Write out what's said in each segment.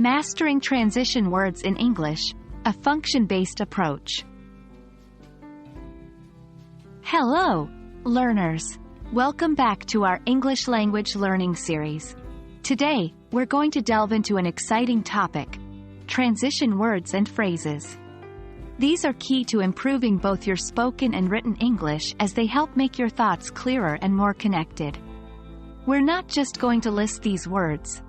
Mastering transition words in English, a function-based approach. Hello, learners. Welcome back to our English language learning series. Today, we're going to delve into an exciting topic: transition words and phrases. These are key to improving both your spoken and written English as they help make your thoughts clearer and more connected. We're not just going to list these words,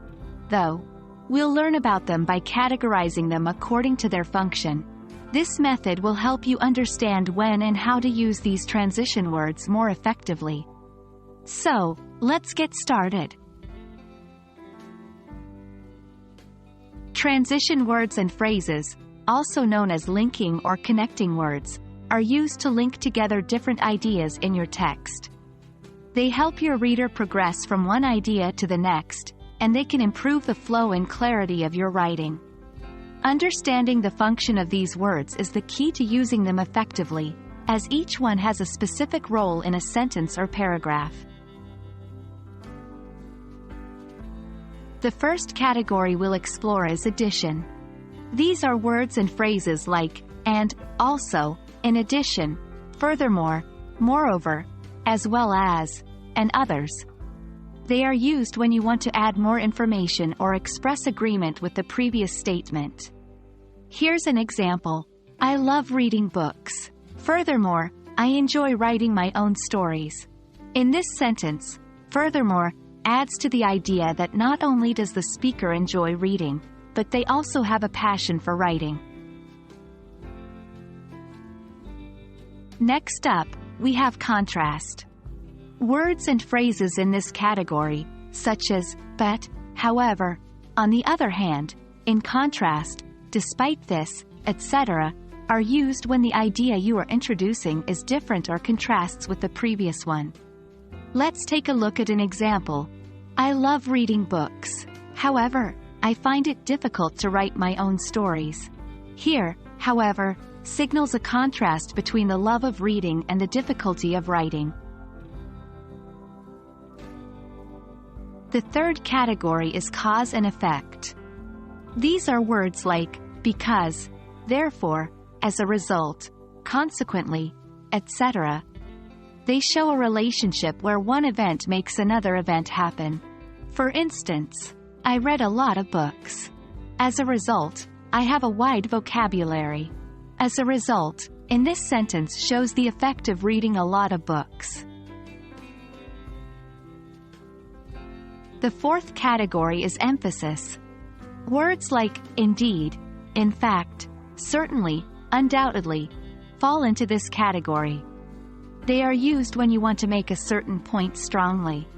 though. We'll learn about them by categorizing them according to their function. This method will help you understand when and how to use these transition words more effectively. So, let's get started. Transition words and phrases, also known as linking or connecting words, are used to link together different ideas in your text. They help your reader progress from one idea to the next, and they can improve the flow and clarity of your writing. Understanding the function of these words is the key to using them effectively, as each one has a specific role in a sentence or paragraph. The first category we'll explore is addition. These are words and phrases like and, also, in addition, furthermore, moreover, as well as, and others. They are used when you want to add more information or express agreement with the previous statement. Here's an example. I love reading books. Furthermore, I enjoy writing my own stories. In this sentence, furthermore adds to the idea that not only does the speaker enjoy reading, but they also have a passion for writing. Next up, we have contrast. Words and phrases in this category, such as but, however, on the other hand, in contrast, despite this, etc., are used when the idea you are introducing is different or contrasts with the previous one. Let's take a look at an example. I love reading books. However, I find it difficult to write my own stories. Here, however, signals a contrast between the love of reading and the difficulty of writing. The third category is cause and effect. These are words like because, therefore, as a result, consequently, etc. They show a relationship where one event makes another event happen. For instance, I read a lot of books. As a result, I have a wide vocabulary. As a result, in this sentence shows the effect of reading a lot of books. The fourth category is emphasis. Words like indeed, in fact, certainly, undoubtedly, fall into this category. They are used when you want to make a certain point strongly.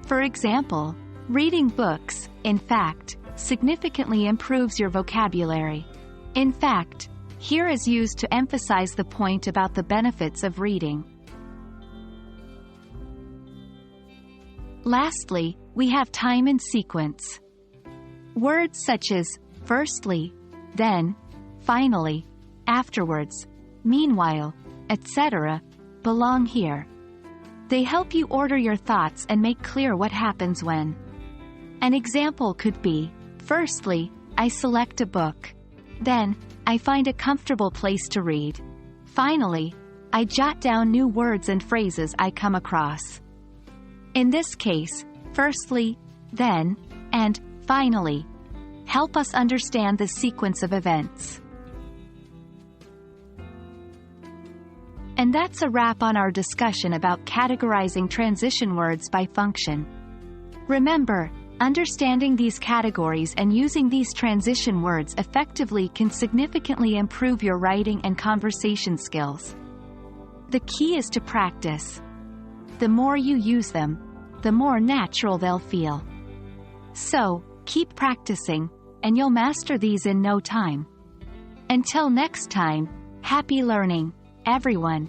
For example, reading books, in fact, significantly improves your vocabulary. In fact, here is used to emphasize the point about the benefits of reading. Lastly, we have time and sequence. Words such as firstly, then, finally, afterwards, meanwhile, etc., belong here. They help you order your thoughts and make clear what happens when. An example could be, firstly, I select a book. Then, I find a comfortable place to read. Finally, I jot down new words and phrases I come across. In this case, firstly, then, and finally, help us understand the sequence of events. And that's a wrap on our discussion about categorizing transition words by function. Remember, understanding these categories and using these transition words effectively can significantly improve your writing and conversation skills. The key is to practice. The more you use them, the more natural they'll feel. So, keep practicing, and you'll master these in no time. Until next time, happy learning, everyone.